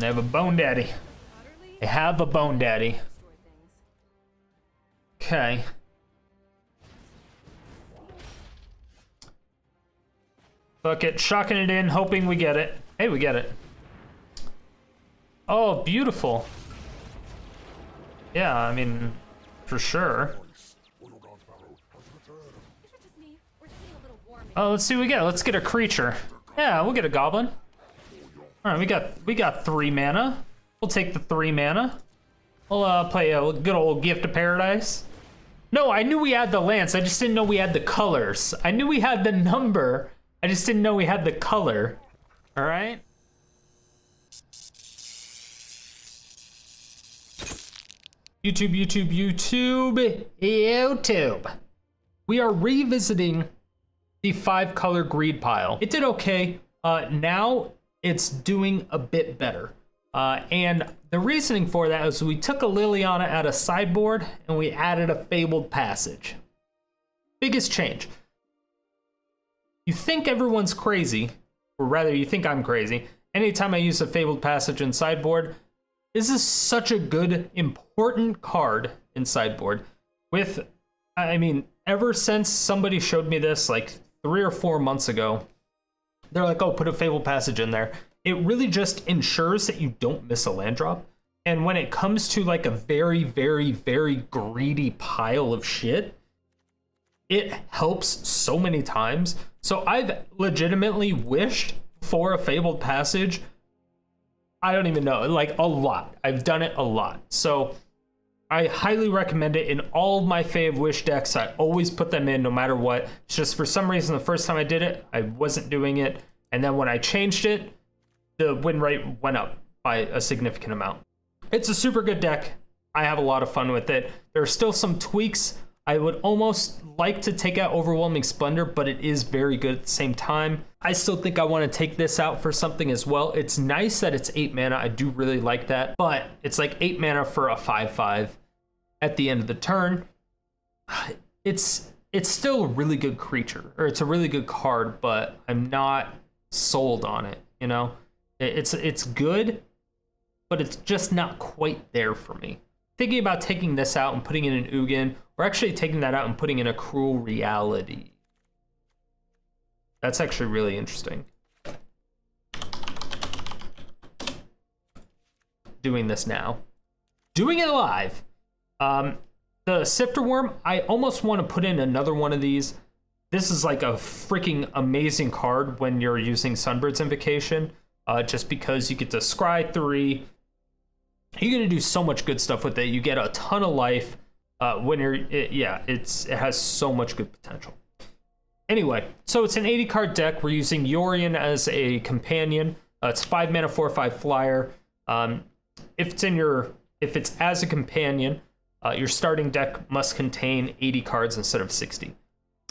They have a Bone Daddy. They have a Bone Daddy. Okay. Fuck it, shocking it in, hoping we get it. Hey, we get it. Oh, beautiful. Yeah, I mean, for sure. Oh, let's see what we get. Let's get a creature. Yeah, we'll get a goblin. All right, we got 3 mana. We'll take the 3 mana. We'll play a good old Gift of Paradise. No, I knew we had the lance. I just didn't know we had the colors. I knew we had the number. I just didn't know we had the color. All right. YouTube. We are revisiting the 5-color greed pile. It did okay. Now it's doing a bit better. And the reasoning for that is we took a Liliana out of sideboard and we added a Fabled Passage. Biggest change. You think everyone's crazy, or rather you think I'm crazy, anytime I use a Fabled Passage in sideboard. This is such a good, important card in sideboard. I mean, ever since somebody showed me this like 3 or 4 months ago, they're like, oh, put a Fabled Passage in there. It really just ensures that you don't miss a land drop. And when it comes to like a very, very, very greedy pile of shit, it helps so many times. So I've legitimately wished for a Fabled Passage. I don't even know, like a lot. I've done it a lot. So I highly recommend it in all of my Fae of Wish decks. I always put them in no matter what. It's just for some reason, the first time I did it, I wasn't doing it. And then when I changed it, the win rate went up by a significant amount. It's a super good deck. I have a lot of fun with it. There are still some tweaks. I would almost like to take out Overwhelming Splendor, but it is very good at the same time. I still think I want to take this out for something as well. It's nice that it's 8 mana. I do really like that, but it's like 8 mana for a 5/5 at the end of the turn. It's still a really good creature, or it's a really good card, but I'm not sold on it, you know? It's good, but it's just not quite there for me. Thinking about taking this out and putting in an Ugin, or actually taking that out and putting in a Cruel Reality. That's actually really interesting. Doing this now. Doing it live. The Sifter Wurm, I almost want to put in another one of these. This is like a freaking amazing card when you're using Sunbird's Invocation, just because you get to scry 3. You're gonna do so much good stuff with it. You get a ton of life. It has so much good potential. Anyway, so it's an 80 card deck. We're using Yorion as a companion. It's 5 mana, 4/5 flyer. If it's as a companion, your starting deck must contain 80 cards instead of 60.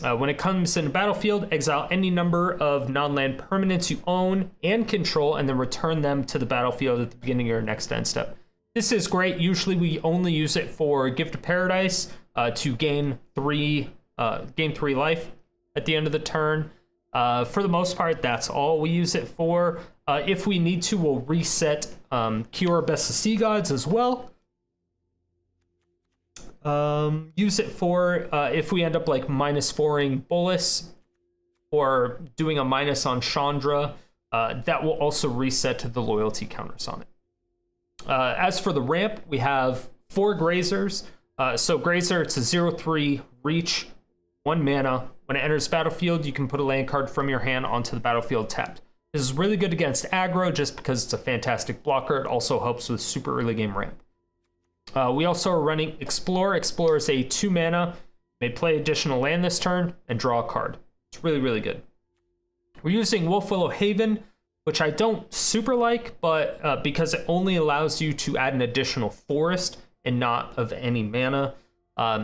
When it comes in the battlefield, exile any number of non-land permanents you own and control, and then return them to the battlefield at the beginning of your next end step. This is great. Usually we only use it for Gift of Paradise to gain 3 life at the end of the turn. For the most part, that's all we use it for. If we need to, we'll reset Kiora Best of Sea Gods as well. Use it for if we end up like -4ing Bolas or doing a minus on Chandra, that will also reset to the loyalty counters on it. As for the ramp, we have 4 Grazers. So Grazer, it's a 0/3 reach, 1 mana. When it enters battlefield, you can put a land card from your hand onto the battlefield tapped. This is really good against aggro just because it's a fantastic blocker. It also helps with super early game ramp. We also are running Explore. Explore is a 2 mana. May play additional land this turn and draw a card. It's really, really good. We're using Wolfwillow Haven, which I don't super like, but because it only allows you to add an additional forest and not of any mana.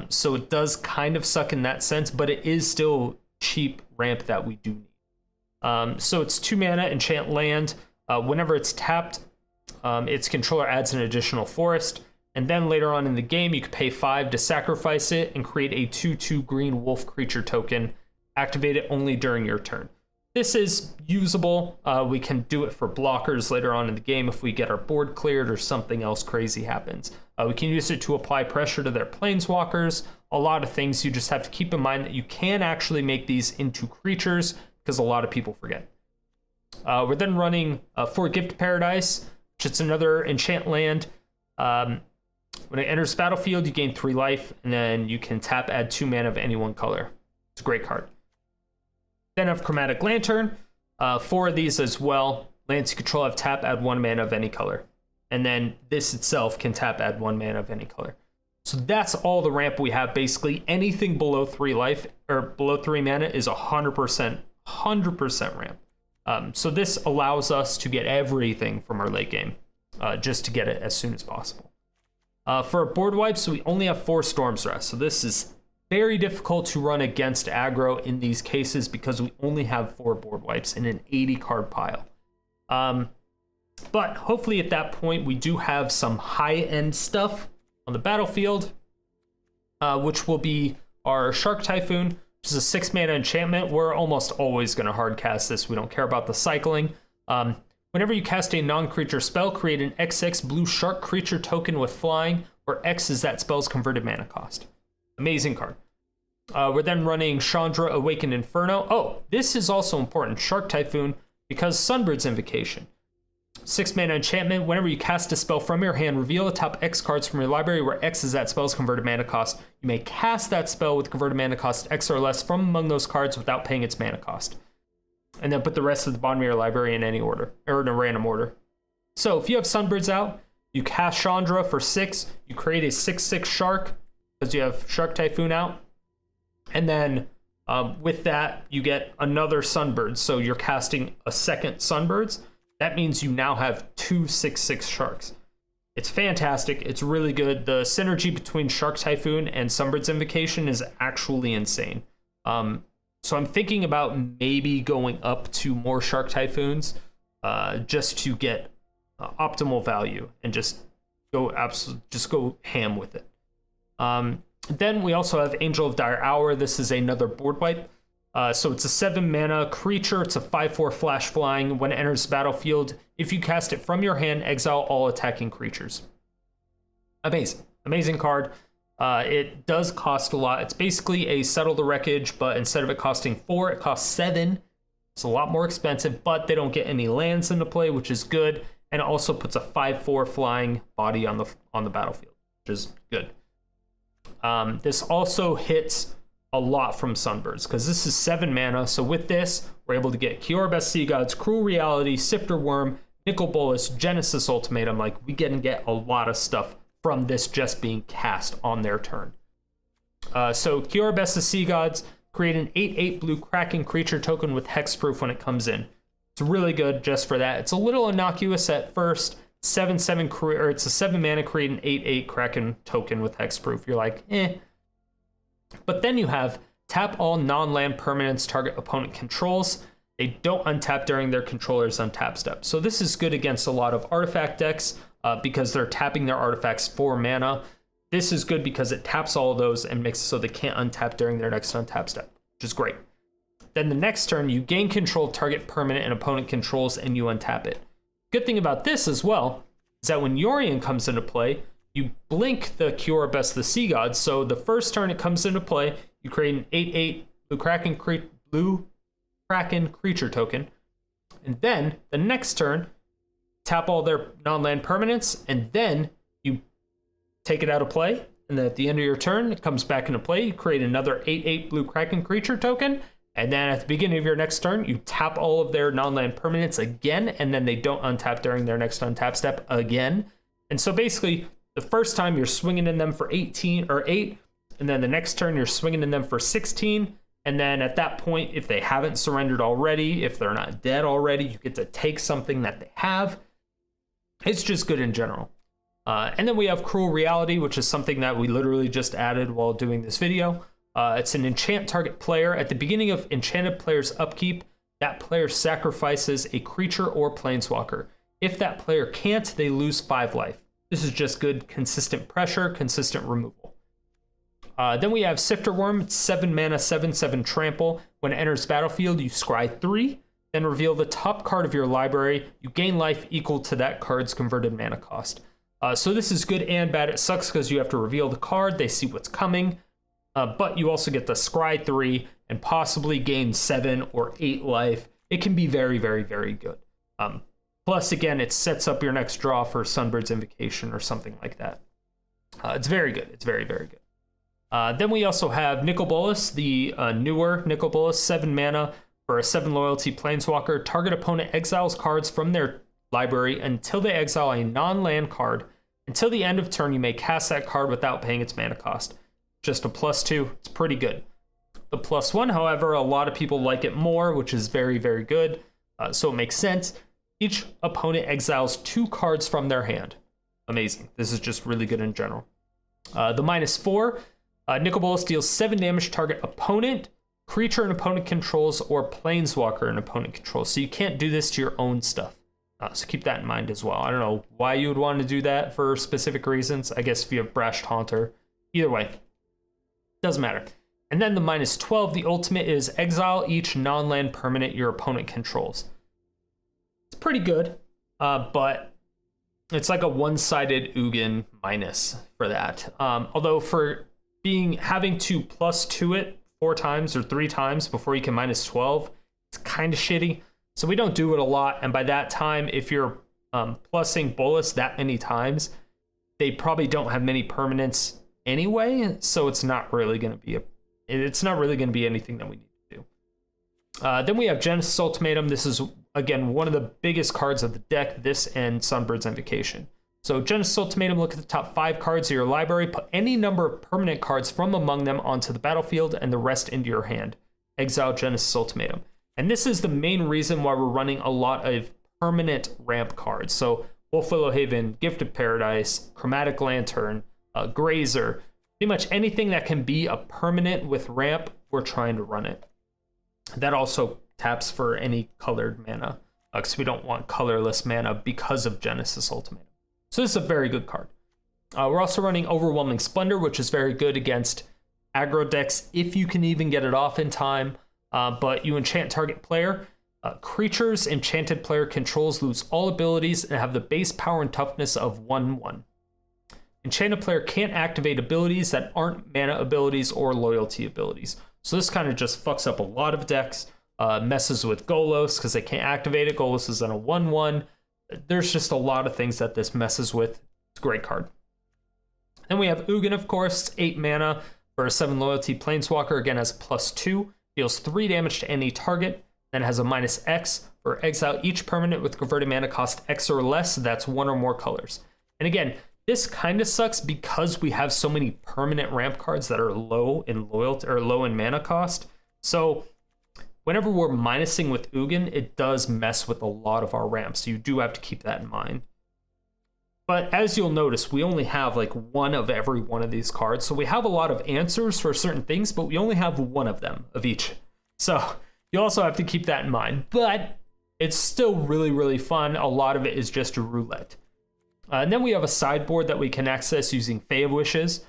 So it does kind of suck in that sense, but it is still cheap ramp that we do need. So it's 2 mana, enchant land. Whenever it's tapped, its controller adds an additional forest. And then later on in the game, you can pay 5 to sacrifice it and create a 2/2 green wolf creature token. Activate it only during your turn. This is usable. We can do it for blockers later on in the game if we get our board cleared or something else crazy happens. We can use it to apply pressure to their planeswalkers. A lot of things. You just have to keep in mind that you can actually make these into creatures because a lot of people forget. We're then running 4 Gift Paradise, which is another enchant land. When it enters battlefield, you gain 3 life, and then you can tap, add 2 mana of any one color. It's a great card. Then I have Chromatic Lantern. 4 of these as well. Lands you control have tap, add 1 mana of any color. And then this itself can tap, add 1 mana of any color. So that's all the ramp we have. Basically, anything below 3 life or below 3 mana is 100% ramp. So this allows us to get everything from our late game, just to get it as soon as possible. For our board wipes, we only have 4 Storm's Rest. So this is very difficult to run against aggro in these cases because we only have 4 board wipes in an 80 card pile. But hopefully at that point we do have some high-end stuff on the battlefield, which will be our Shark Typhoon, which is a 6 mana enchantment. We're almost always going to hard cast this. We don't care about the cycling. Whenever you cast a non-creature spell, create an X6 blue shark creature token with flying, where X is that spell's converted mana cost. Amazing card. We're then running Chandra, Awakened Inferno. Oh, this is also important, Shark Typhoon, because Sunbird's Invocation. 6 mana enchantment. Whenever you cast a spell from your hand, reveal the top X cards from your library where X is that spell's converted mana cost. You may cast that spell with converted mana cost X or less from among those cards without paying its mana cost. And then put the rest of the bottom of your library in any order, or in a random order. So if you have Sunbirds out, you cast Chandra for 6, you create a 6/6 shark, because you have Shark Typhoon out. And then with that, you get another Sunbird. So you're casting a second Sunbirds. That means you now have 2 6/6 sharks. It's fantastic. It's really good. The synergy between Shark Typhoon and Sunbird's Invocation is actually insane. So I'm thinking about maybe going up to more Shark Typhoons just to get optimal value and just go ham with it. Then we also have Angel of Dire Hour. This is another board wipe. So it's a 7 mana creature. It's a 5/4 flash flying. When it enters the battlefield, if you cast it from your hand, exile all attacking creatures. Amazing card. It does cost a lot. It's basically a Settle the Wreckage, but instead of it costing 4, it costs 7. It's a lot more expensive, but they don't get any lands into play, which is good. And it also puts a 5/4 flying body on the battlefield, which is good. This also hits a lot from Sunbirds, because this is 7 mana. So with this, we're able to get Kiora Best Sea Gods, Cruel Reality, Sifter Wurm, Nicol Bolas, Genesis Ultimatum. Like, we can get a lot of stuff from this just being cast on their turn. So Kiora Best of Sea Gods, create an 8/8 blue Kraken creature token with hexproof when it comes in. It's really good just for that. It's a little innocuous at first. 7/7 or it's a 7 mana, create an 8/8 Kraken token with hexproof. You're like, eh. But then you have tap all non-land permanents target opponent controls. They don't untap during their controller's untap step. So this is good against a lot of artifact decks because they're tapping their artifacts for mana. This is good because it taps all of those and makes it so they can't untap during their next untap step, which is great. Then the next turn, you gain control of target permanent and opponent controls, and you untap it. Good thing about this as well is that when Yorion comes into play, you blink the Kiora Best of the Sea Gods. So the first turn it comes into play, you create an 8/8 blue Kraken creature token. And then the next turn, tap all their non-land permanents, and then you take it out of play. And then at the end of your turn, it comes back into play. You create another 8/8 blue Kraken creature token. And then at the beginning of your next turn, you tap all of their non-land permanents again, and then they don't untap during their next untap step again. And so basically, the first time you're swinging in them for 18 or 8, and then the next turn you're swinging in them for 16. And then at that point, if they haven't surrendered already, if they're not dead already, you get to take something that they have. It's just good in general. And then we have Cruel Reality, which is something that we literally just added while doing this video. It's an enchant target player. At the beginning of enchanted player's upkeep, that player sacrifices a creature or planeswalker. If that player can't, they lose 5 life. This is just good, consistent pressure, consistent removal. Then we have Sifter Wurm. It's 7 mana, 7/7 trample. When it enters battlefield, you scry 3. then reveal the top card of your library. You gain life equal to that card's converted mana cost. So this is good and bad. It sucks because you have to reveal the card. They see what's coming. But you also get the Scry 3 and possibly gain 7 or 8 life. It can be very, very, very good. Plus, again, it sets up your next draw for Sunbird's Invocation or something like that. It's very good. It's very, very good. Then we also have Nicol Bolas, the newer Nicol Bolas, 7 mana for a 7 loyalty planeswalker. Target opponent exiles cards from their library until they exile a non-land card. Until the end of turn, you may cast that card without paying its mana cost. Just a +2. It's pretty good. The +1, however, a lot of people like it more, which is very, very good. So it makes sense. Each opponent exiles 2 cards from their hand. Amazing. This is just really good in general. The -4, Nicol Bolas deals 7 damage to target opponent, creature an opponent controls, or planeswalker an opponent controls. So you can't do this to your own stuff. So keep that in mind as well. I don't know why you would want to do that for specific reasons. I guess if you have Brashed Haunter. Either way, doesn't matter. And then the -12, the ultimate is exile each non-land permanent your opponent controls. It's pretty good, but it's like a one-sided Ugin minus for that. Although for having to +2 it 4 times or 3 times before you can -12, it's kind of shitty. So we don't do it a lot, and by that time, if you're plussing Bolas that many times, they probably don't have many permanents anyway, so it's not really going to be anything that we need to do. Then we have Genesis Ultimatum. This is, again, one of the biggest cards of the deck, this and Sunbird's Invocation. So Genesis Ultimatum, look at the top 5 cards of your library, put any number of permanent cards from among them onto the battlefield and the rest into your hand. Exile Genesis Ultimatum. And this is the main reason why we're running a lot of permanent ramp cards. So Wolfwillow Haven, Gift of Paradise, Chromatic Lantern, Grazer, pretty much anything that can be a permanent with ramp, we're trying to run it. That also taps for any colored mana, because we don't want colorless mana because of Genesis Ultimatum. So this is a very good card. We're also running Overwhelming Splendor, which is very good against aggro decks if you can even get it off in time. But you enchant target player. Creatures enchanted player controls lose all abilities and have the base power and toughness of 1/1. Enchanted player can't activate abilities that aren't mana abilities or loyalty abilities. So this kind of just fucks up a lot of decks. Messes with Golos because they can't activate it. Golos is on a 1/1. There's just a lot of things that this messes with. It's a great card. Then we have Ugin, of course, 8 mana for a 7 loyalty planeswalker. Again, has +2. Deals 3 damage to any target, then has a -X for exile each permanent with converted mana cost X or less. That's 1 or more colors. And again, this kind of sucks because we have so many permanent ramp cards that are low in loyalty or low in mana cost. So whenever we're minusing with Ugin, it does mess with a lot of our ramps. So you do have to keep that in mind. But as you'll notice, we only have like 1 of every one of these cards. So we have a lot of answers for certain things, but we only have 1 of them of each. So you also have to keep that in mind. But it's still really, really fun. A lot of it is just a roulette. And then we have a sideboard that we can access using Fae of Wishes,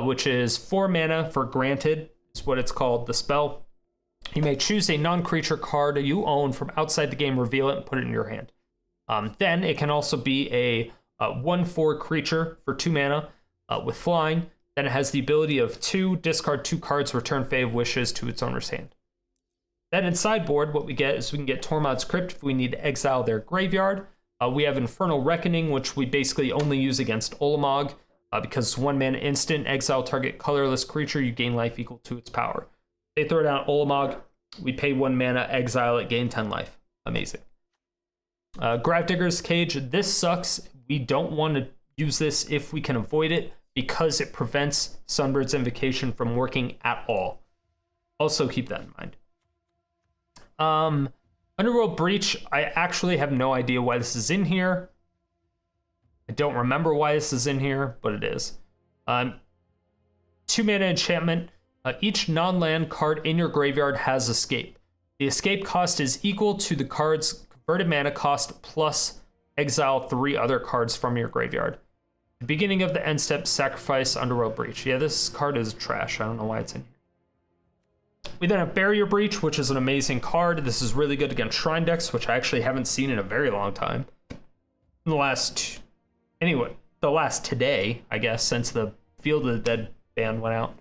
which is 4 mana for Granted. It's what it's called, the spell. You may choose a non-creature card you own from outside the game, reveal it, and put it in your hand. Then it can also be a 1/4 creature for 2 mana with flying. Then it has the ability of 2, discard 2 cards, return Fae of Wishes to its owner's hand. Then in sideboard, what we get is we can get Tormod's Crypt if we need to exile their graveyard. We have Infernal Reckoning, which we basically only use against Ulamog because it's 1 mana instant, exile target colorless creature, you gain life equal to its power. They throw down Ulamog, we pay 1 mana, exile it, gain 10 life. Amazing. Gravedigger's Cage, this sucks. We don't want to use this if we can avoid it because it prevents Sunbird's Invocation from working at all. Also keep that in mind. Underworld Breach, I actually have no idea why this is in here. I don't remember why this is in here, but it is. 2 mana enchantment. Each non-land card in your graveyard has escape. The escape cost is equal to the card's converted mana cost plus exile 3 other cards from your graveyard. The beginning of the end step, sacrifice Underworld Breach. Yeah, this card is trash. I don't know why it's in We then have Barrier Breach, which is an amazing card. This is really good against Shrine decks, which I actually haven't seen in a very long time. In the last, anyway, the last today, I guess, since the Field of the Dead ban went out.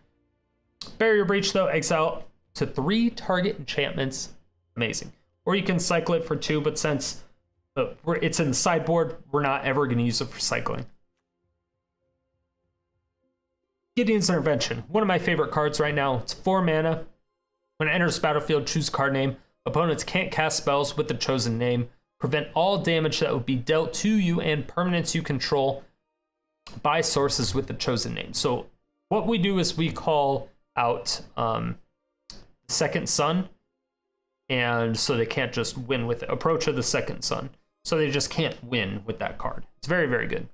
Barrier Breach, though, exile to 3 target enchantments. Amazing. Or you can cycle it for 2, but since it's in the sideboard, we're not ever going to use it for cycling. Gideon's Intervention, one of my favorite cards right now. It's 4 mana. When it enters the battlefield, choose a card name. Opponents can't cast spells with the chosen name. Prevent all damage that would be dealt to you and permanents you control by sources with the chosen name. So what we do is we call out Second Sun, and so they can't just win with it. Approach of the Second Sun. So they just can't win with that card. It's very, very good.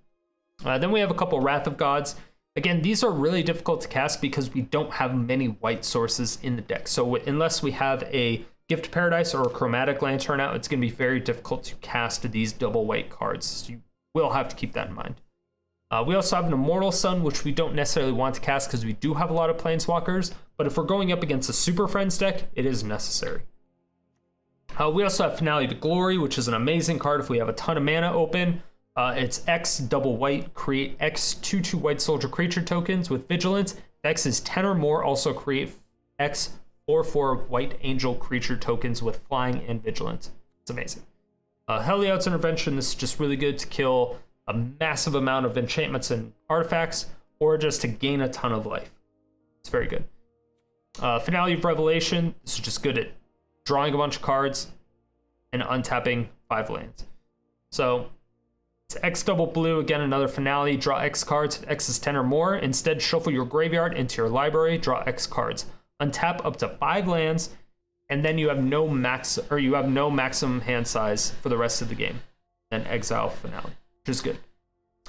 Then we have a couple Wrath of Gods. Again, these are really difficult to cast because we don't have many white sources in the deck. So unless we have a Gift of Paradise or a Chromatic Lantern out, it's going to be very difficult to cast these double white cards. So you will have to keep that in mind. We also have an Immortal Sun, which we don't necessarily want to cast because we do have a lot of Planeswalkers. But if we're going up against a Super Friends deck, it is necessary. We also have Finale to Glory, which is an amazing card if we have a ton of mana open. It's X double white, create X 2/2 white soldier creature tokens with vigilance. X is 10 or more, also create X 4/4 white angel creature tokens with flying and vigilance. It's amazing. Heliod's Intervention, this is just really good to kill a massive amount of enchantments and artifacts, or just to gain a ton of life. It's very good. Finale of Revelation, this is just good at drawing a bunch of cards and untapping 5 lands. So it's X double blue, again, another finale. Draw X cards if X is 10 or more. Instead, shuffle your graveyard into your library, draw X cards. Untap up to 5 lands, and then you have no maximum hand size for the rest of the game. Then exile finale, which is good.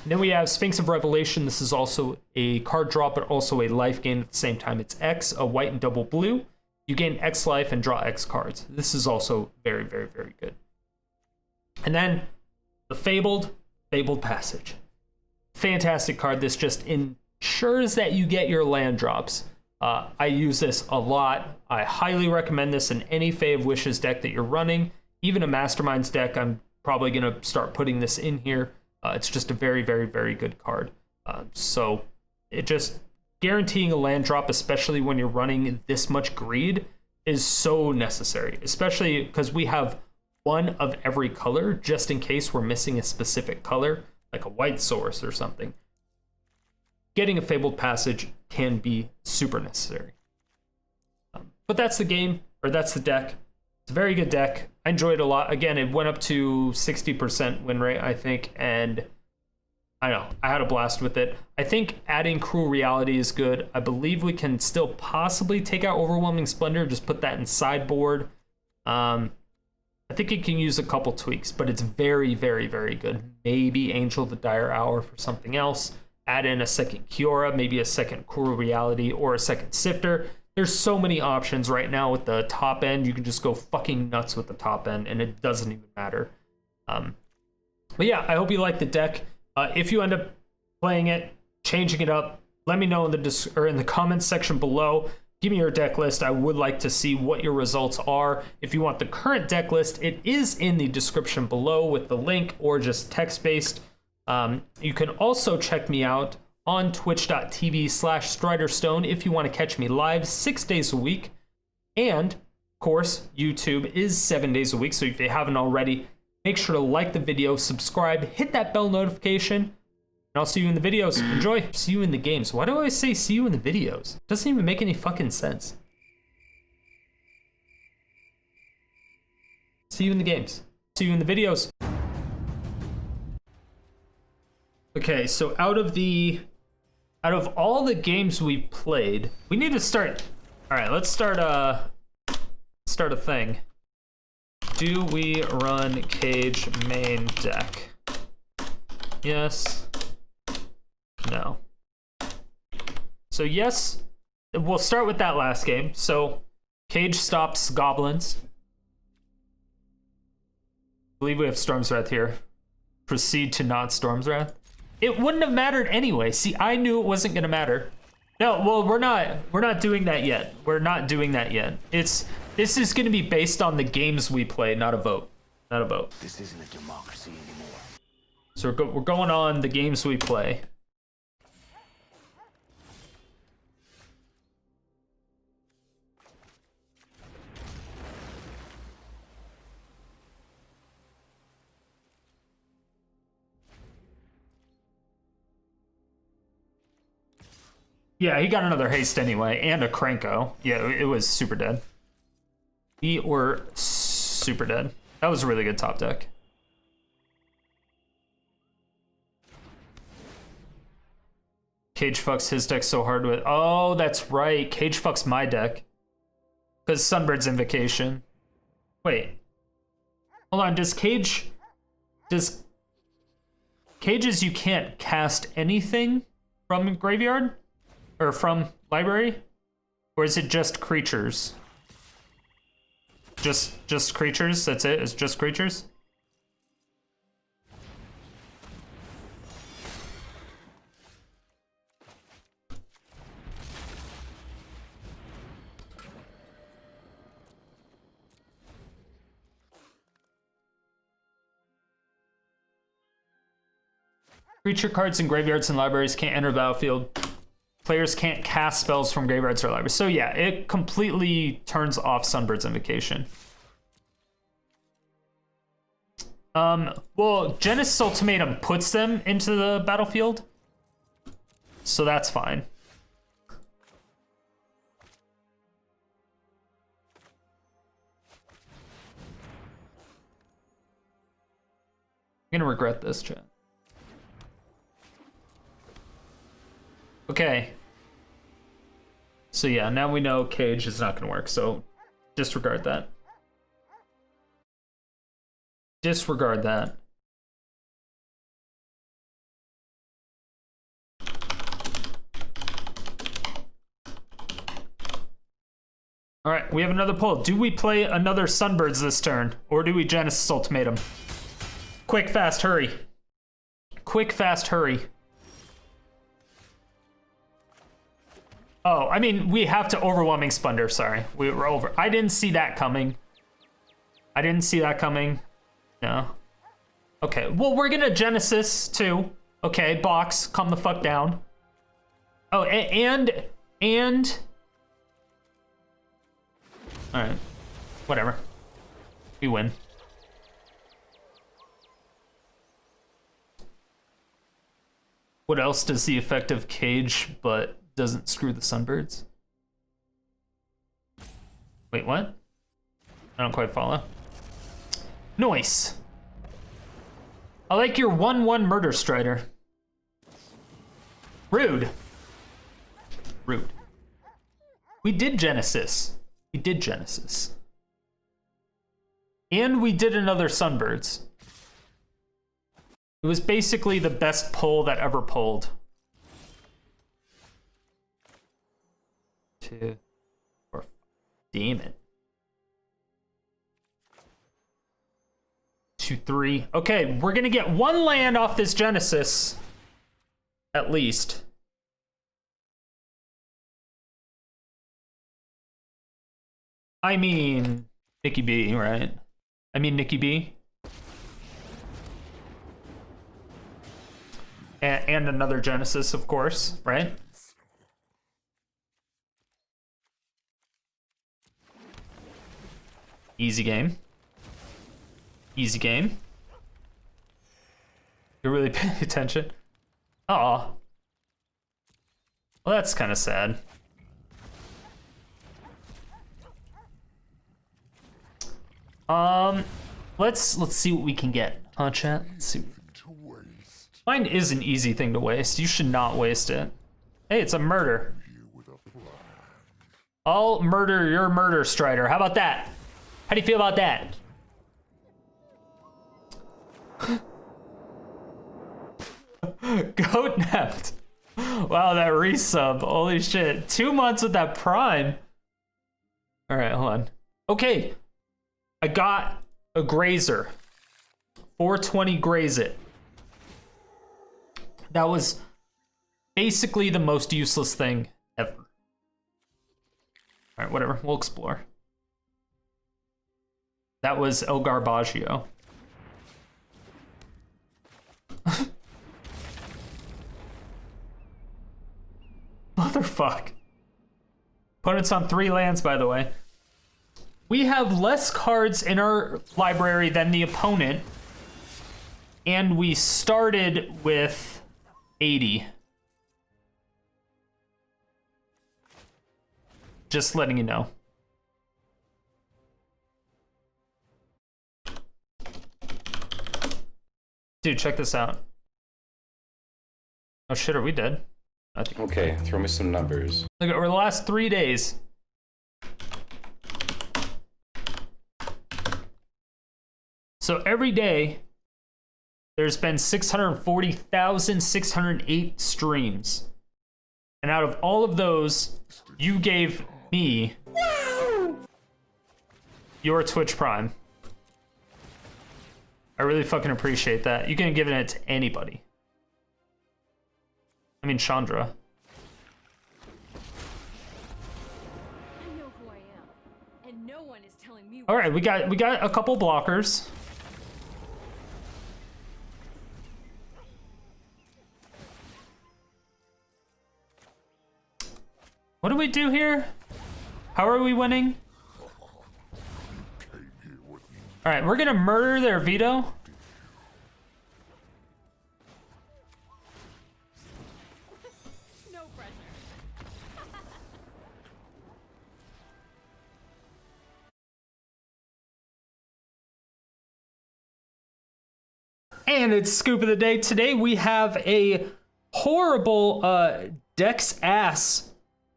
And then we have Sphinx of Revelation. This is also a card draw, but also a life gain at the same time. It's X, a white and double blue. You gain X life and draw X cards. This is also very, very, very good. And then the Fabled Passage. Fantastic card. This just ensures that you get your land drops. I use this a lot. I highly recommend this in any Fae of Wishes deck that you're running. Even a Masterminds deck, I'm probably going to start putting this in here. It's just a very, very, very good card. So it just guaranteeing a land drop, especially when you're running this much greed, is so necessary. Especially because we have one of every color, just in case we're missing a specific color, like a white source or something. Getting a Fabled Passage can be super necessary. But that's the game, or that's the deck. It's a very good deck. I enjoyed it a lot. Again, it went up to 60% win rate, I think, and I know, I had a blast with it. I think adding Cruel Reality is good. I believe we can still possibly take out Overwhelming Splendor, just put that in sideboard. I think it can use a couple tweaks, but it's very, very, very good. Maybe Angel of the Dire Hour for something else. Add in a second Kiora, maybe a second Cruel Reality, or a second Sifter. There's so many options right now with the top end. You can just go fucking nuts with the top end, and it doesn't even matter. But yeah, I hope you like the deck. If you end up playing it, changing it up, let me know in the comments section below. Give me your deck list. I would like to see what your results are. If you want the current deck list, it is in the description below with the link, or just text-based. You can also check me out on twitch.tv/StriderStone if you want to catch me live 6 days a week. And, of course, YouTube is 7 days a week, so if you haven't already, make sure to like the video, subscribe, hit that bell notification, and I'll see you in the videos. Enjoy. See you in the games. Why do I always say see you in the videos? It doesn't even make any fucking sense. See you in the games. See you in the videos. Okay, so out of all the games we've played, we need to start. All right, let's start a thing. Do we run Cage main deck? Yes. No. So yes, we'll start with that last game. So Cage stops goblins. I believe we have Storm's Wrath here. Proceed to not Storm's Wrath. It wouldn't have mattered anyway. See, I knew it wasn't going to matter. No, well, we're not doing that yet. We're not doing that yet. This is going to be based on the games we play, not a vote. Not a vote. This isn't a democracy anymore. So we're going on the games we play. Yeah, he got another haste anyway, and a Cranko. Yeah, it was super dead. We were super dead. That was a really good top deck. Cage fucks his deck so hard with... Oh, that's right. Cage fucks my deck. Because Sunbird's Invocation. Wait. Hold on, does Cage... Cages, you can't cast anything from graveyard? Or from library? Or is it just creatures? Just creatures? That's it? It's just creatures? Creature cards in graveyards and libraries can't enter the battlefield. Players can't cast spells from graveyards or libraries. So yeah, it completely turns off Sunbird's Invocation. Well, Genesis Ultimatum puts them into the battlefield. So that's fine. I'm gonna regret this, chat. Okay. So yeah, now we know Cage is not gonna work, so disregard that. Disregard that. All right, we have another poll. Do we play another Sunbirds this turn, or do we Genesis Ultimatum? Quick, fast, hurry. Quick, fast, hurry. Oh, I mean, we have to Overwhelming Splendor, sorry. We were over. I didn't see that coming. I didn't see that coming. No. Okay, well, we're gonna Genesis, too. Okay, box, calm the fuck down. Oh, and... Alright. Whatever. We win. What else does the effective Cage but doesn't screw the Sunbirds? Wait, what? I don't quite follow. Noise. I like your 1/1 Murder Strider. Rude. Rude. We did Genesis. We did Genesis. And we did another Sunbirds. It was basically the best pull that ever pulled. 2, 4, damn it. 2, 3. Okay, we're gonna get one land off this Genesis. At least. I mean, Nikki B, right? I mean, Nikki B. And another Genesis, of course, right? Easy game. Easy game. You're really paying attention. Aw. Well, that's kind of sad. Let's see what we can get. Huh, chat? Let's see. Mine is an easy thing to waste. You should not waste it. Hey, it's a murder. I'll murder your Murder Strider. How about that? How do you feel about that? Goat napped. Wow, that resub. Holy shit. 2 months with that Prime. All right, hold on. Okay. I got a Grazer. 420 Graze it. That was basically the most useless thing All right, whatever. We'll explore. That was El Garbaggio. Motherfuck. Opponent's on 3 lands, by the way. We have less cards in our library than the opponent. And we started with 80. Just letting you know. Dude, check this out. Oh shit, are we dead? I think Okay, throw me some numbers. look, over the last 3 days. So every day, there's been 640,608 streams. And out of all of those, you gave me your Twitch Prime. I really fucking appreciate that. You can have given it to anybody. I mean, Chandra. I know who I am, and no one is telling me. All right, we got a couple blockers. What do we do here? How are we winning? All right, we're gonna murder their veto. No pressure. And it's Scoop of the Day. Today we have a horrible Dex ass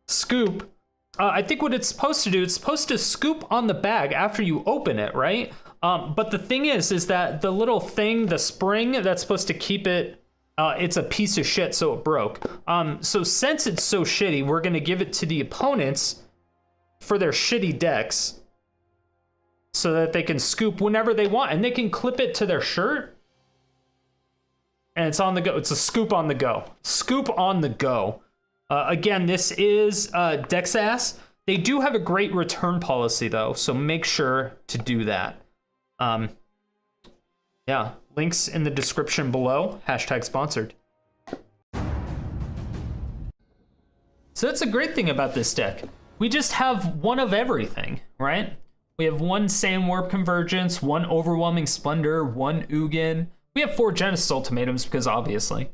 scoop. I think what it's supposed to do, it's supposed to scoop on the bag after you open it, right? But the thing is that the little thing, the spring that's supposed to keep it, it's a piece of shit, so it broke. So since it's so shitty, we're gonna give it to the opponents for their shitty decks so that they can scoop whenever they want, and they can clip it to their shirt. And it's on the go. It's a scoop on the go. Scoop on the go. Again, this is Dexass. They do have a great return policy, though, so make sure to do that. Yeah, links in the description below. #sponsored. So that's a great thing about this deck. We just have one of everything, right? We have one Sandwurm Convergence, one Overwhelming Splendor, one Ugin. We have 4 Genesis Ultimatums because obviously.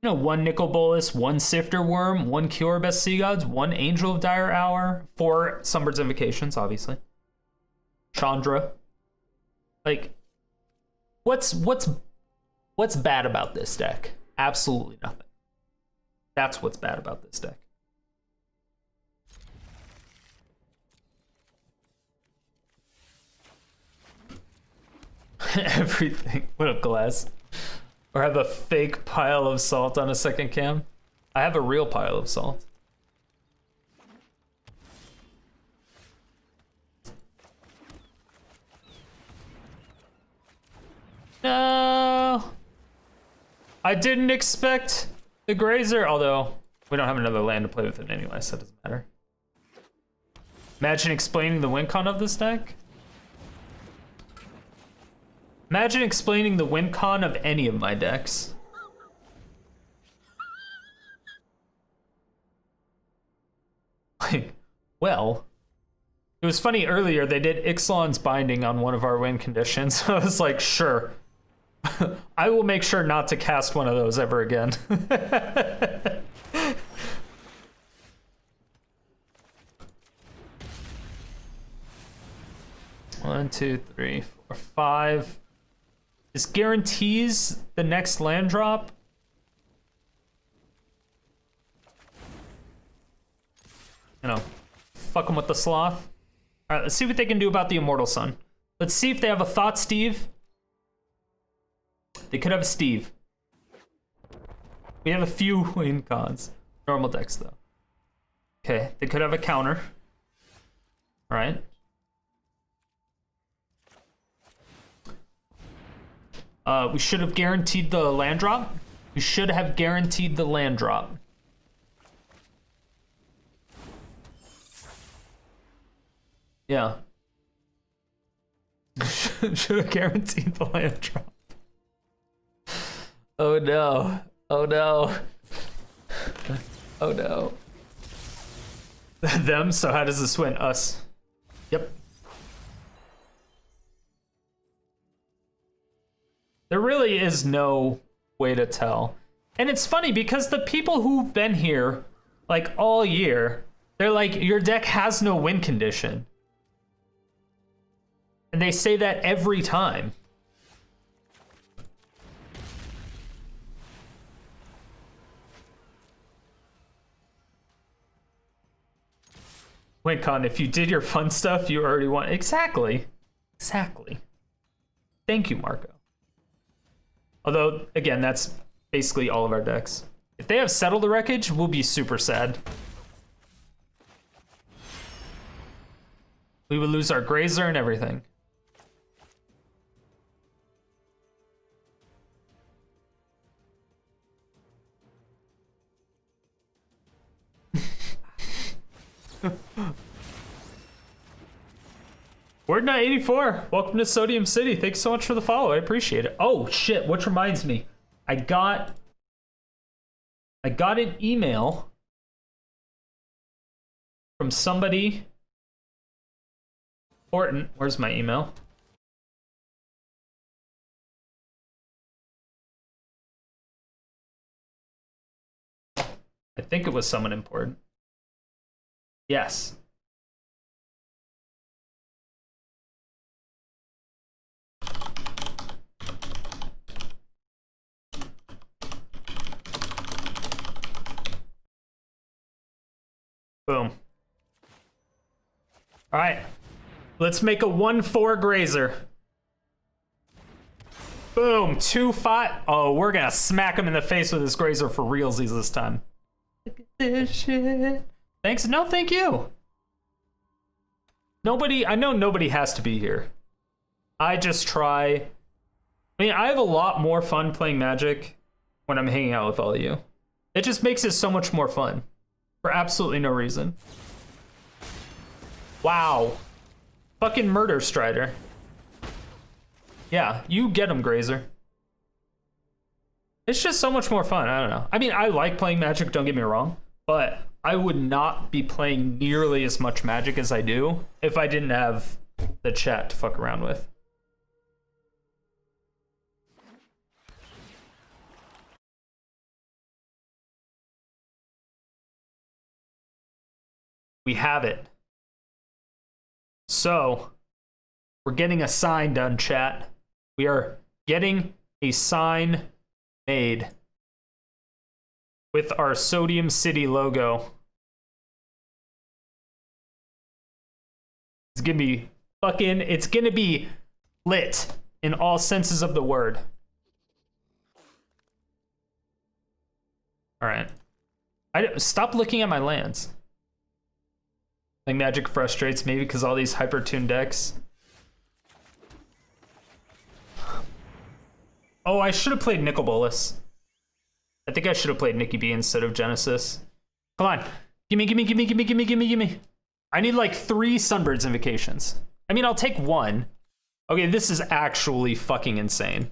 You know, 1 Nicol Bolas, 1 Sifter Wurm, 1 Kiora Best Sea Gods, 1 Angel of Dire Hour, 4 Sunbird's Invocations, obviously. Chandra. Like, what's bad about this deck? Absolutely nothing. That's what's bad about this deck. Everything. What up, Glass? Or have a fake pile of salt on a second cam? I have a real pile of salt. No! I didn't expect the Grazer, although we don't have another land to play with it anyway, so it doesn't matter. Imagine explaining the win con of this deck. Imagine explaining the win con of any of my decks. Like, well, it was funny earlier, they did Ixalan's Binding on one of our win conditions. I was like, sure. I will make sure not to cast one of those ever again. 1, 2, 3, 4, 5. This guarantees the next land drop. You know, fuck them with the sloth. All right, let's see what they can do about the Immortal Sun. Let's see if they have a Thought Steve. They could have a Steve. We have a few win cons. Normal decks, though. Okay, they could have a counter. All right. We should have guaranteed the land drop. We should have guaranteed the land drop. Yeah. Should have guaranteed the land drop. Oh no. Oh no. Oh no. Them, so how does this win? Us. Yep. There really is no way to tell. And it's funny because the people who've been here like all year, they're like, your deck has no win condition. And they say that every time. Wait, Con, if you did your fun stuff, you already won. Exactly. Exactly. Thank you, Marco. Although, again, that's basically all of our decks. If they have Settle the Wreckage, we'll be super sad. We would lose our Grazer and everything. Word984, welcome to Sodium City. Thanks so much for the follow. I appreciate it. Oh shit, which reminds me, I got an email from somebody important. Where's my email? I think it was someone important. Yes. Boom. All right. Let's make a 1/4 Grazer. Boom. 2/5. Oh, we're going to smack him in the face with this Grazer for realsies this time. Look at this shit. Thanks. No, thank you. I know nobody has to be here. I just try. I mean, I have a lot more fun playing Magic when I'm hanging out with all of you. It just makes it so much more fun. For absolutely no reason. Wow. Fucking Murder Strider. Yeah, you get him, Grazer. It's just so much more fun. I don't know. I mean, I like playing Magic, don't get me wrong. But I would not be playing nearly as much Magic as I do if I didn't have the chat to fuck around with. We have it. So, we're getting a sign done, chat. We are getting a sign made with our Sodium City logo. It's gonna be lit in all senses of the word. All right. Stop looking at my lands. Like Magic frustrates me because all these hyper-tuned decks. Oh, I should have played Nicol Bolas. I think I should have played Nikki B instead of Genesis. Come on. Gimme. I need like 3 Sunbirds Invocations. I mean, I'll take 1. Okay, this is actually fucking insane.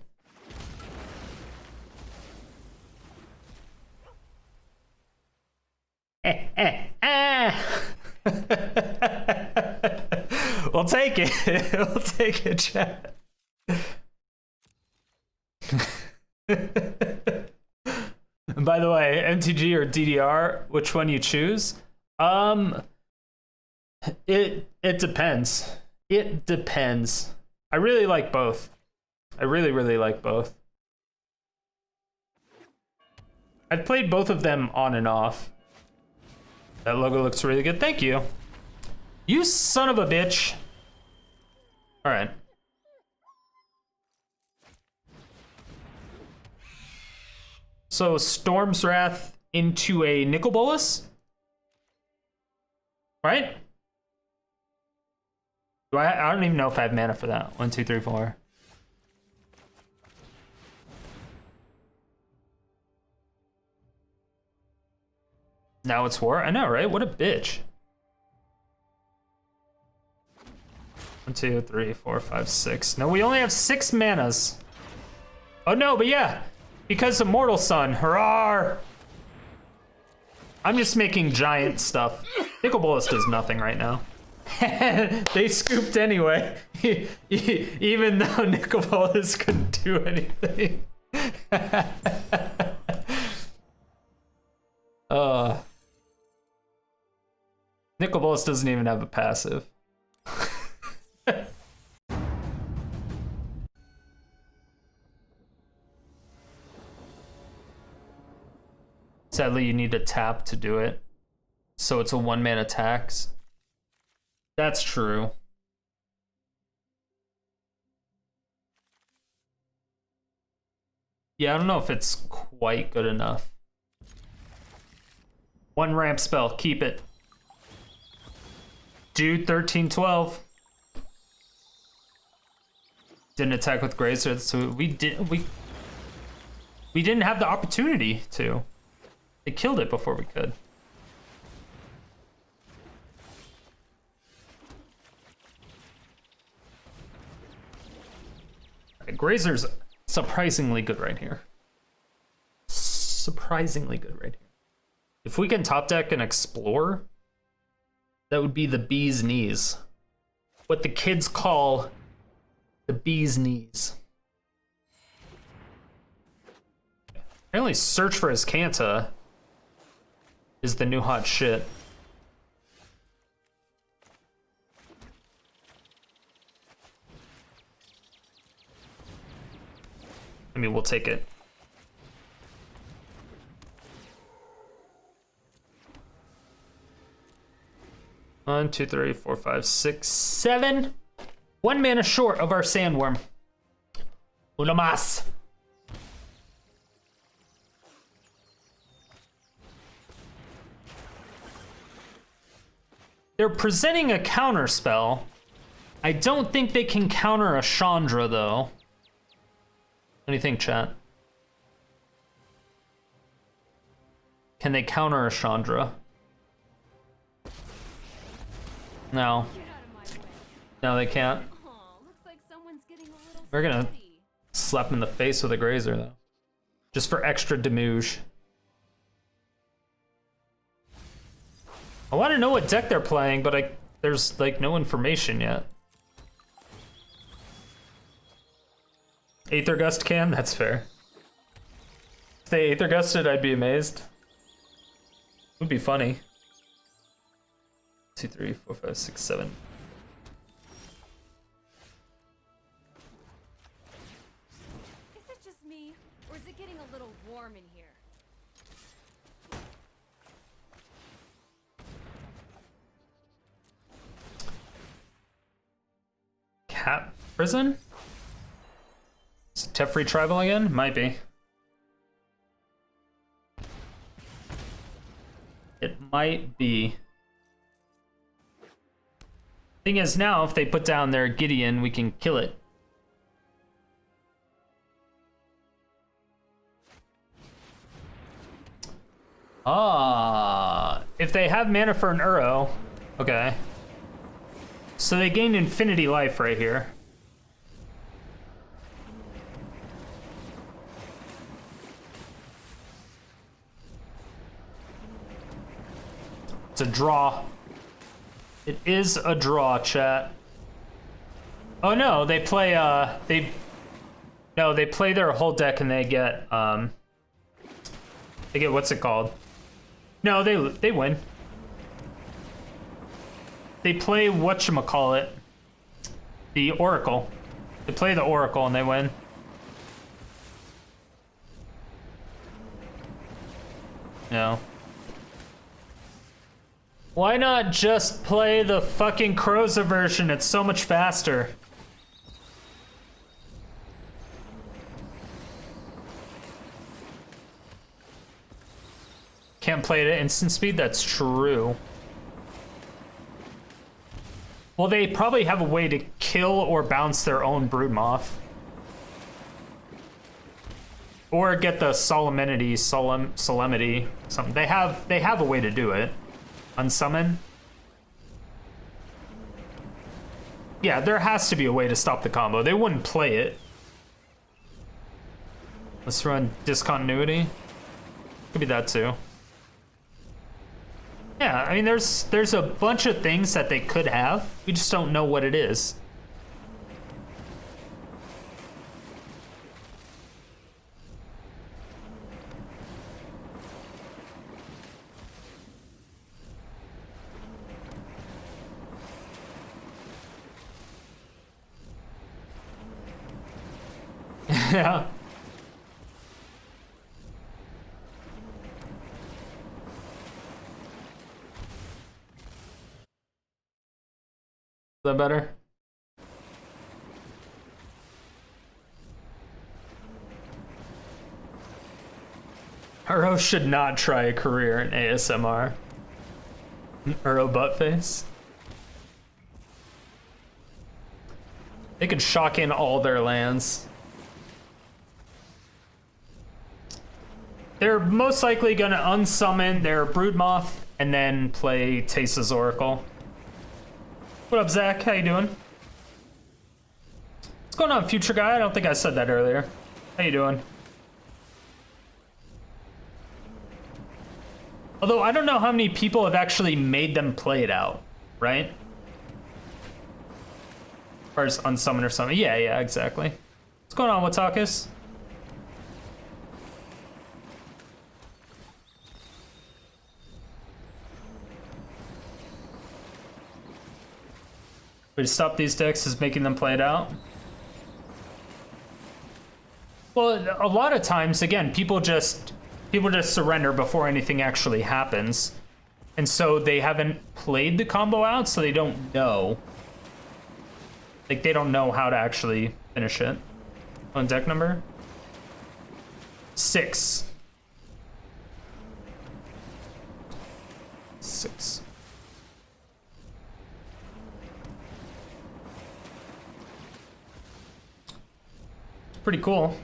We'll take it. We'll take it, chat. And by the way, MTG or DDR, which one you choose? It depends. It depends. I really like both. I really like both. I've played both of them on and off. That logo looks really good. Thank you. You son of a bitch. All right. So Storm's Wrath into a Nicol Bolas? Right? I don't even know if I have mana for that. 1, 2, 3, 4. Now it's war? I know, right? What a bitch. 1, 2, 3, 4, 5, 6. No, we only have 6 manas. Oh no, but yeah, because Immortal Sun, hurrah! I'm just making giant stuff. Nicol Bolas does nothing right now. They scooped anyway, even though Nicol Bolas couldn't do anything. Nicol Bolas doesn't even have a passive. Sadly, you need to tap to do it. So it's a 1-man attacks. That's true. Yeah, I don't know if it's quite good enough. 1 ramp spell, keep it. Dude, 13-12. Didn't attack with Grazer, so we didn't have the opportunity to. They killed it before we could. Grazer's surprisingly good right here. Surprisingly good right here. If we can top deck and explore, that would be the bee's knees. What the kids call the bee's knees. Apparently Search for Azcanta is the new hot shit. I mean, we'll take it. One, 2, 3, 4, 5, 6, 7. 1 mana short of our Sandwurm. Una más. They're presenting a counter spell. I don't think they can counter a Chandra, though. What do you think, chat? Can they counter a Chandra? No. No, they can't. Looks like someone's getting a little We're gonna sweaty. slap him in the face with a Grazer, though. Just for extra damage. I want to know what deck they're playing, but there's like no information yet. Aether Gust can? That's fair. If they Aether Gusted, I'd be amazed. Would be funny. 2, 3, 4, 5, 6, 7. Is it just me, or is it getting a little warm in here? Cat Prison? Is it Teferi Tribal again? Might be. It might be. Thing is, now if they put down their Gideon, we can kill it. Ah, if they have mana for an URO, okay. So they gained infinity life right here. It's a draw. It is a draw, chat. Oh no, they play they play their whole deck and they get what's it called? No, they win. They play whatchamacallit, the Oracle. They play the Oracle and they win. No. Why not just play the fucking Croza version? It's so much faster. Can't play it at instant speed? That's true. Well, they probably have a way to kill or bounce their own Broodmoth. Or get the Solemnity, Solemnity, something. They have a way to do it. Unsummon. Yeah, there has to be a way to stop the combo. They wouldn't play it. Let's run discontinuity. Could be that too. Yeah, I mean, there's a bunch of things that they could have. We just don't know what it is. Yeah. Is that better? URO should not try a career in ASMR. URO buttface. They could shock in all their lands. They're most likely gonna unsummon their Broodmoth and then play Tasa's Oracle. What up, Zach? How you doing? What's going on, future guy? I don't think I said that earlier. How you doing? Although I don't know how many people have actually made them play it out, right? As far as unsummon or something. Yeah, exactly. What's going on, Watakus? Way to stop these decks is making them play it out. Well, a lot of times, again, people just surrender before anything actually happens. And so they haven't played the combo out, so they don't know. Like, they don't know how to actually finish it. On deck number? 6. 6. Pretty cool.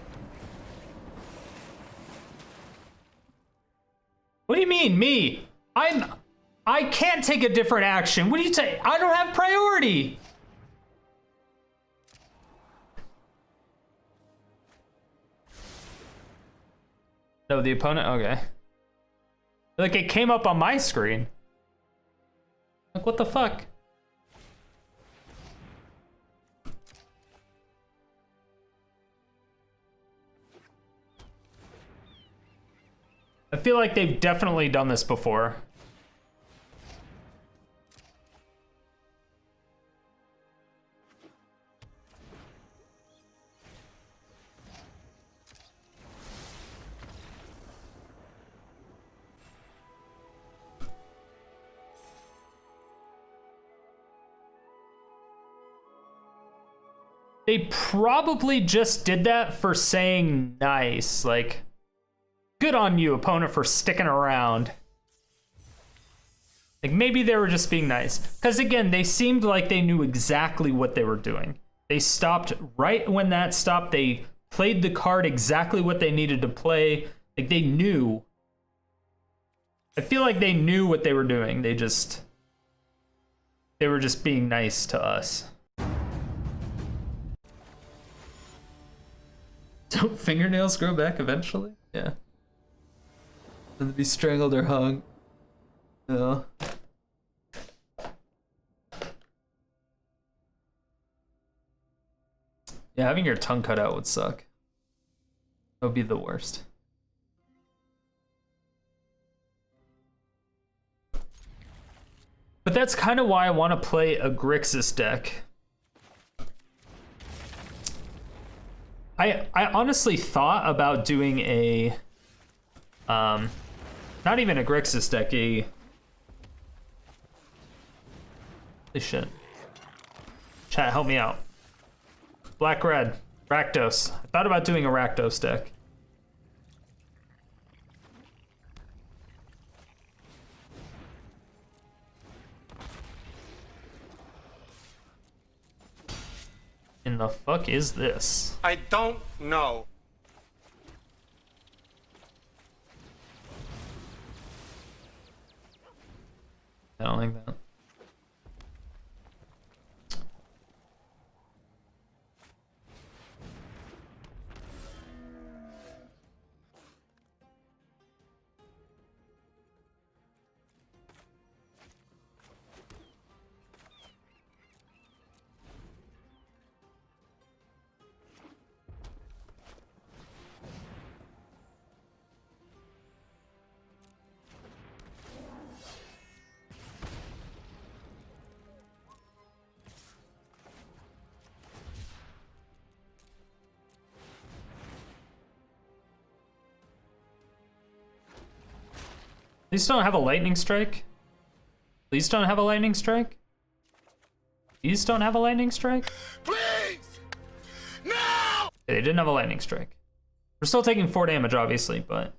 What do you mean, me? I can't take a different action. What do you say? I don't have priority. No, the opponent, okay. Like, it came up on my screen. Like, what the fuck? I feel like they've definitely done this before. They probably just did that for saying nice, like, good on you, opponent, for sticking around. Like, maybe they were just being nice. Because, again, they seemed like they knew exactly what they were doing. They stopped right when that stopped. They played the card exactly what they needed to play. Like, they knew. I feel like they knew what they were doing. They were just being nice to us. Don't fingernails grow back eventually? Yeah. And to be strangled or hung. Yeah. Yeah, having your tongue cut out would suck. That would be the worst. But that's kind of why I want to play a Grixis deck. I honestly thought about doing a not even a Grixis deck, holy shit. Chat, help me out. Black-red, Rakdos. I thought about doing a Rakdos deck. In the fuck is this? I don't know. I don't like that. Please don't have a lightning strike. Please don't have a lightning strike. Please don't have a lightning strike. Please! No! They didn't have a lightning strike. We're still taking 4 damage, obviously, but...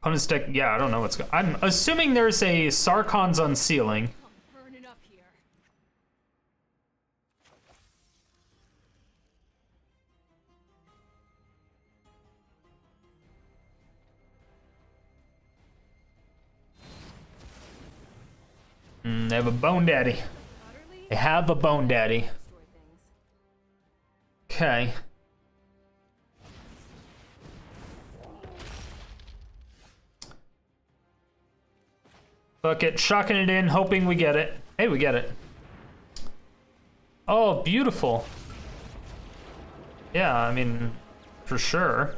Opponent's deck, yeah, I don't know what's going on. I'm assuming there's a Sarkhan's Unsealing. I'm burning up here. They have a Bone Daddy. Utterly They have a Bone Daddy. destroy things. Okay. Fuck it, shocking it in, hoping we get it. Hey, we get it. Oh, beautiful. Yeah, I mean, for sure.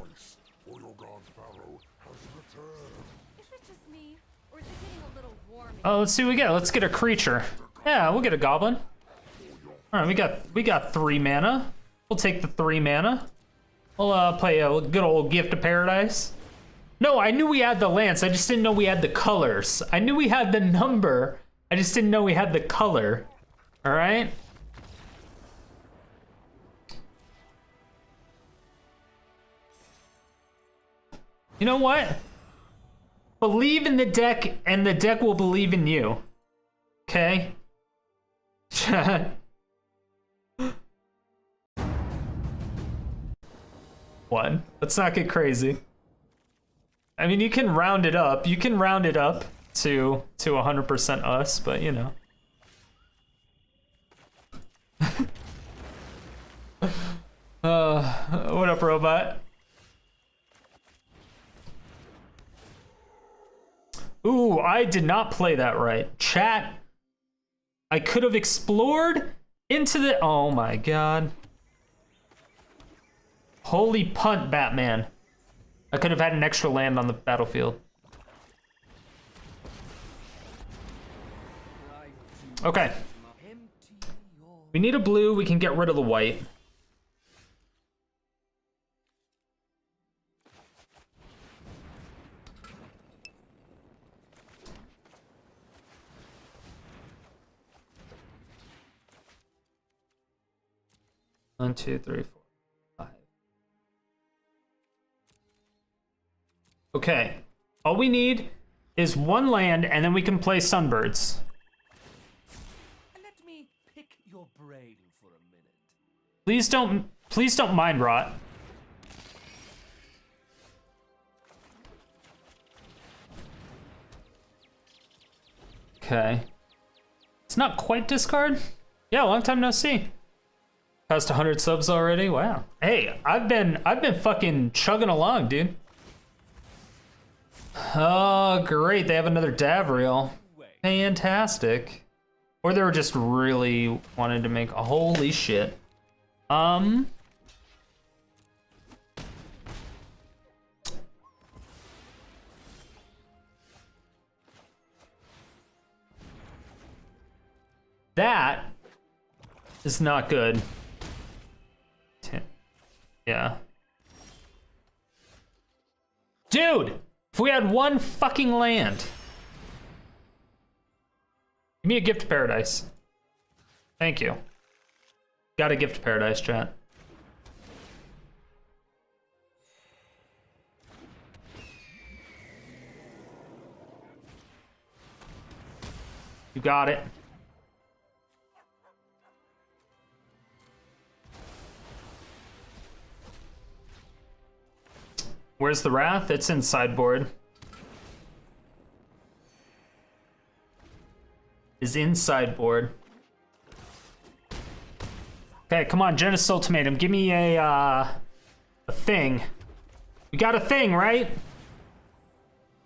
For your God-Pharaoh has returned. Is it just me, or is it getting a little warm? Oh, let's see what we get. Let's get a creature. Yeah, we'll get a goblin. All right, we got 3 mana. We'll take the 3 mana. We'll play a good old Gift of Paradise. No, I knew we had the lance. I just didn't know we had the colors. I knew we had the number. I just didn't know we had the color. All right. You know what? Believe in the deck, and the deck will believe in you. Okay? Chat. One. Let's not get crazy. I mean, you can round it up. You can round it up to 100% us, but you know. What up, robot? Ooh, I did not play that right. Chat, I could have explored into the... Oh my god. Holy punt, Batman. I could have had an extra land on the battlefield. Okay. We need a blue, we can get rid of the white. One, two, three, four, five. Okay. All we need is 1 land, and then we can play Sunbirds. Let me pick your brain for a minute. Please don't mind rot. Okay. It's not quite discard. Yeah, long time no see. Past 100 subs already. Wow. Hey, I've been fucking chugging along, dude. Oh, great. They have another Davriel. Fantastic. Or they were just really wanting to make a holy shit. That is not good. Yeah. Dude, if we had 1 fucking land. Give me a Gift of Paradise. Thank you. Got a Gift of Paradise, chat. You got it. Where's the Wrath? It's in sideboard. Is in sideboard. Okay, come on, Genesis Ultimatum. Give me a thing. We got a thing, right?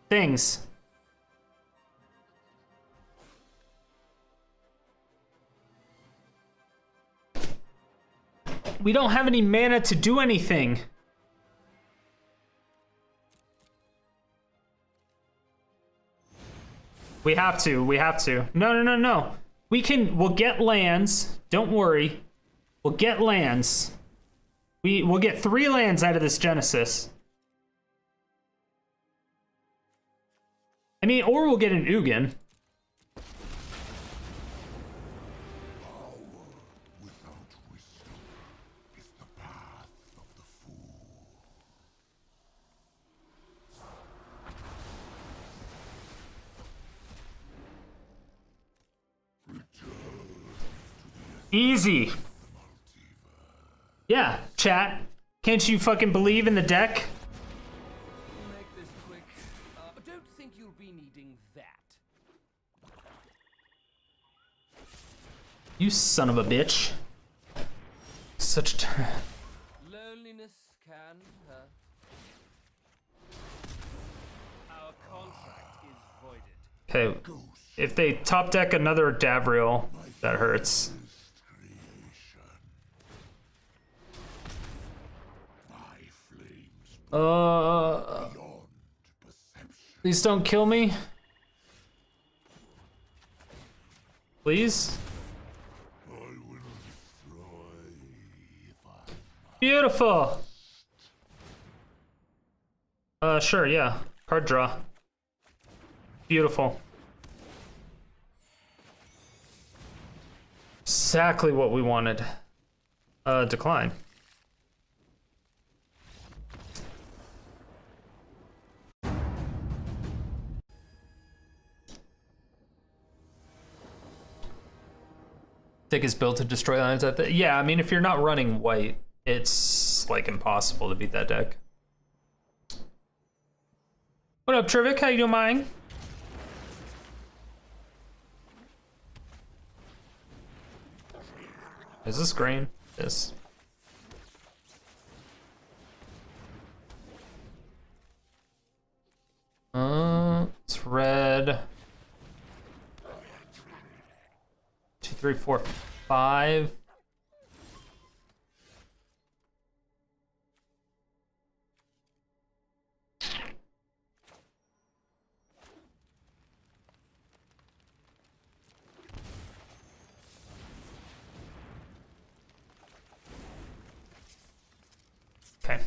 Things. We don't have any mana to do anything. We have to. We have to. No, no, no, no. We'll get lands. Don't worry. We'll get lands. We'll get 3 lands out of this Genesis. I mean, or we'll get an Ugin. Without wisdom is the path of the fool. Easy. Yeah, chat. Can't you fucking believe in the deck? Make this quick. Don't think you'll be needing that. You son of a bitch. Such Loneliness can hurt. Our contract is voided. Okay, if they top deck another Davriel, that hurts. Please don't kill me. Please. Beautiful. Sure, yeah. Card draw. Beautiful. Exactly what we wanted. Decline. Thick is built to destroy lands at the... Yeah, I mean, if you're not running white, it's, like, impossible to beat that deck. What up, Trivik? How you doing, mine? Is this green? Yes. It's red. 2, 3, 4, 5. Okay.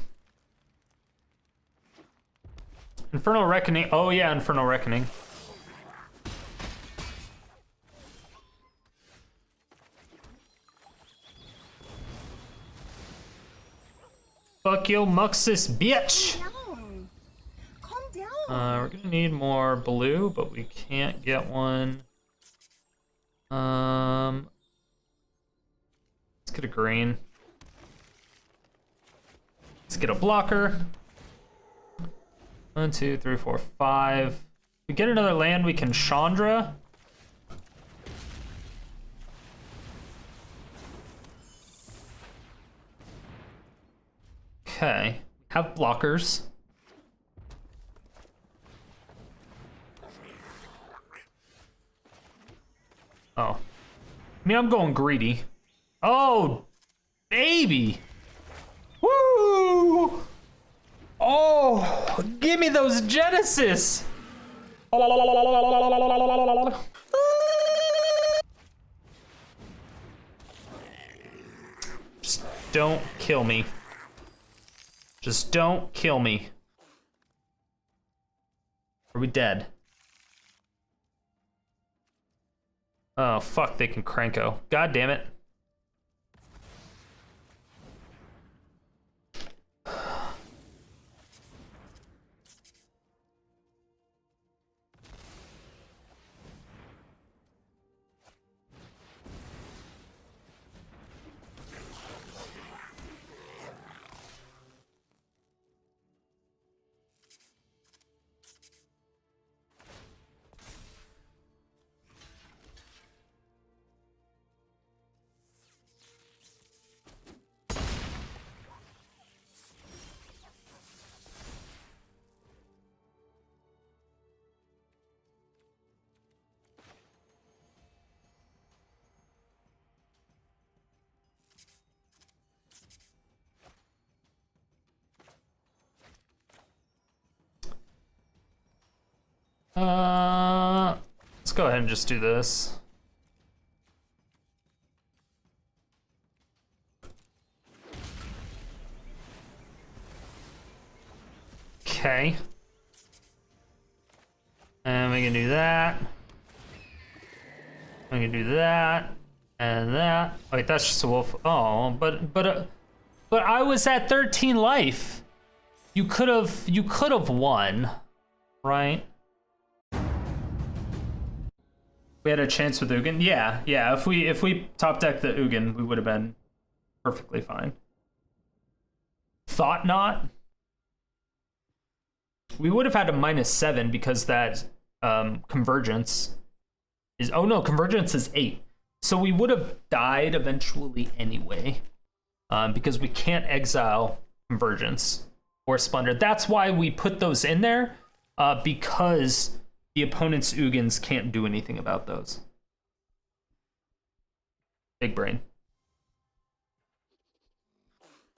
Infernal Reckoning. Oh yeah, Infernal Reckoning. Fuck you, Muxus, bitch! Calm down. We're gonna need more blue, but we can't get one. Let's get a green. Let's get a blocker. 1, 2, 3, 4, 5. If we get another land, we can Chandra. Okay, have blockers. Oh. I mean, I'm going greedy. Oh, baby. Woo! Oh, give me those Genesis. Just don't kill me. Just don't kill me. Are we dead? Oh, fuck, they can Cranko. God damn it. go ahead and just do this. Okay. And we can do that. We can do that. And that. Wait, that's just a wolf. Oh, but I was at 13 life. You could have won, right? We had a chance with Ugin. Yeah. If we top decked the Ugin, we would have been perfectly fine. Thought not. We would have had a -7 because that convergence is. Oh no, convergence is 8. So we would have died eventually anyway, because we can't exile convergence or splendor. That's why we put those in there, because the opponent's Ugins can't do anything about those. Big brain.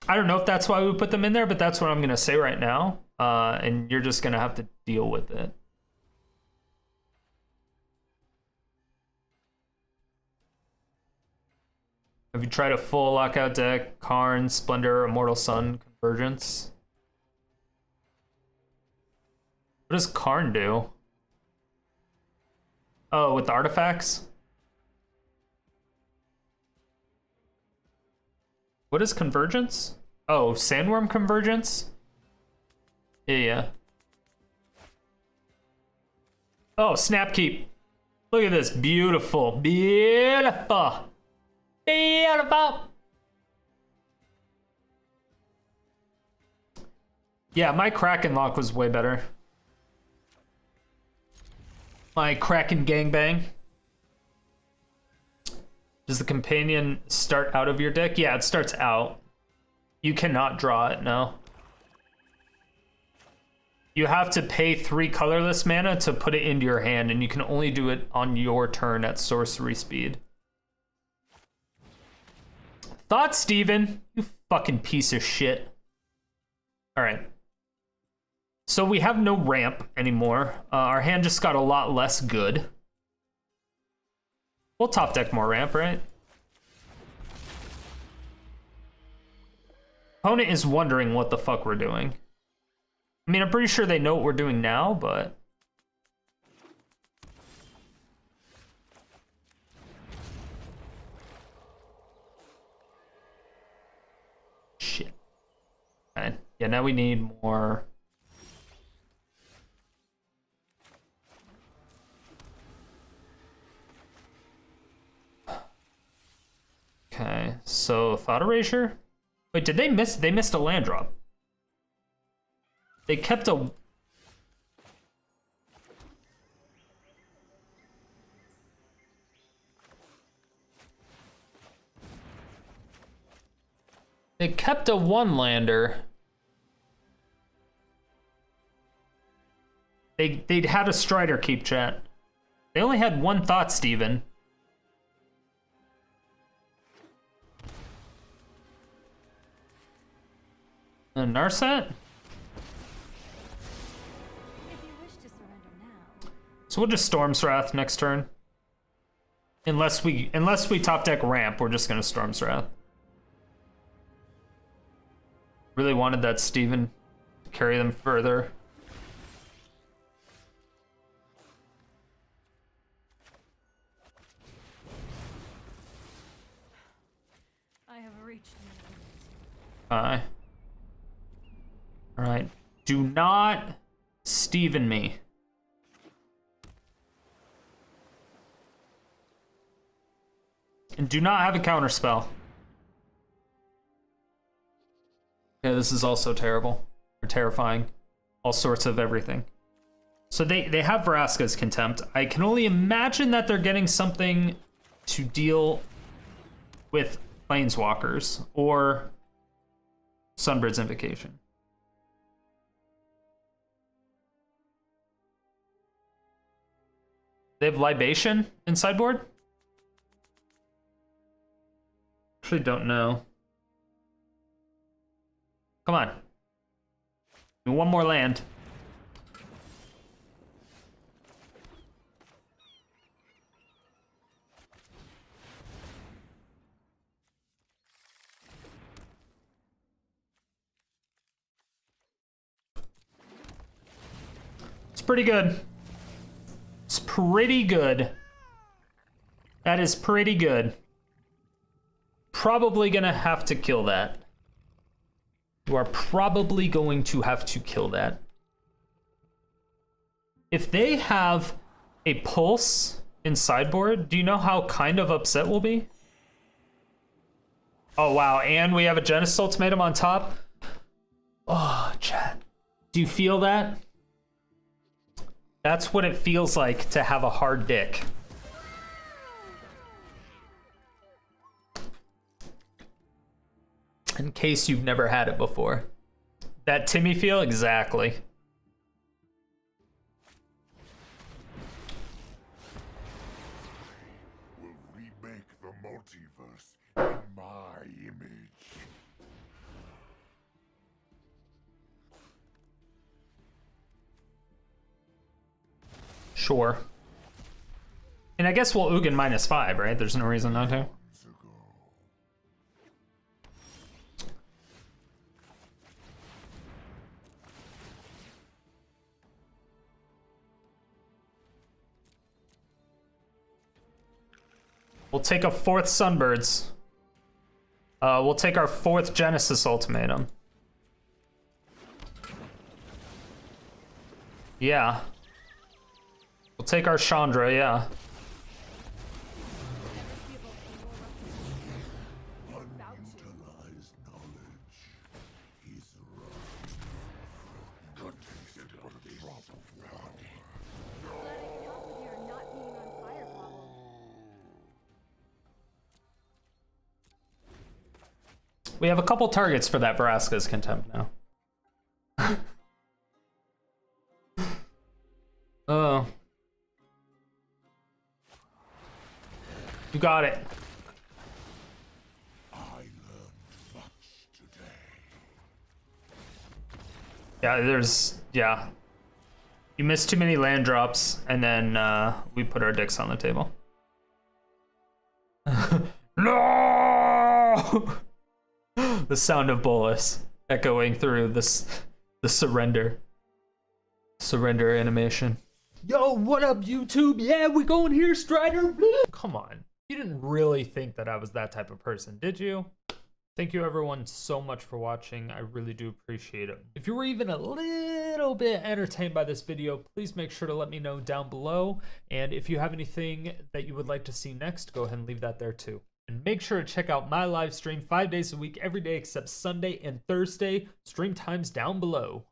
I don't know if that's why we put them in there, but that's what I'm gonna say right now, and you're just gonna have to deal with it. Have you tried a full lockout deck? Karn, Splendor, Immortal Sun, Convergence? What does Karn do? Oh, with the artifacts? What is Convergence? Oh, Sandwurm Convergence? Yeah. Oh, Snapkeep. Look at this. Beautiful. Beautiful. Beautiful. Yeah, my Kraken lock was way better. My Kraken gangbang. Does the companion start out of your deck? Yeah, it starts out. You cannot draw it, no. You have to pay 3 colorless mana to put it into your hand, and you can only do it on your turn at sorcery speed. Thoughts, Steven? You fucking piece of shit. Alright. So we have no ramp anymore. Our hand just got a lot less good. We'll top deck more ramp, right? Opponent is wondering what the fuck we're doing. I mean, I'm pretty sure they know what we're doing now, but... Shit. Okay. Yeah, now we need more... Okay, so Thought Erasure? Wait, did they miss? They missed a land drop. They kept a... They kept a 1-lander. They'd had a Strider keep, chat. They only had 1 Thought, Steven. A Narset? If you wish to surrender now. So we'll just Storm's Wrath next turn. Unless we top deck ramp, we're just gonna Storm's Wrath. Really wanted that Steven to carry them further. I have reached my limit. Alright. Do not Steven me. And do not have a counter spell. Yeah, this is also terrible. Or terrifying. All sorts of everything. So they have Vraska's Contempt. I can only imagine that they're getting something to deal with Planeswalkers or Sunbird's Invocation. They have Libation in sideboard? Actually don't know. Come on. One more land. pretty good. It's pretty good. That is pretty good. Probably gonna have to kill that. You are probably going to have to kill that. If they have a pulse in sideboard, do you know how kind of upset we'll be? Oh wow, and we have a Genesis Ultimatum on top. Oh, chat. Do you feel that? That's what it feels like to have a hard dick. In case you've never had it before. That Timmy feel? Exactly. Will remake the multiverse in my image. Sure. And I guess we'll Ugin -5, right? There's no reason not to. We'll take a 4th Sunbirds. We'll take our 4th Genesis Ultimatum. Yeah. We'll take our Chandra, yeah. Unutilized knowledge. He's right. Good taste but a drop of power. You're not being on fire problem. We have a couple targets for that Vraska's Contempt now. Oh. You got it. I learned much today. Yeah. You missed too many land drops, and then we put our dicks on the table. No! The sound of Bolas echoing through the surrender animation. Yo, what up, YouTube? Yeah, we going here, Strider. Come on. You didn't really think that I was that type of person, did you? Thank you everyone so much for watching. I really do appreciate it. If you were even a little bit entertained by this video, please make sure to let me know down below. And if you have anything that you would like to see next, go ahead and leave that there too. And make sure to check out my live stream 5 days a week, every day except Sunday and Thursday. Stream times down below.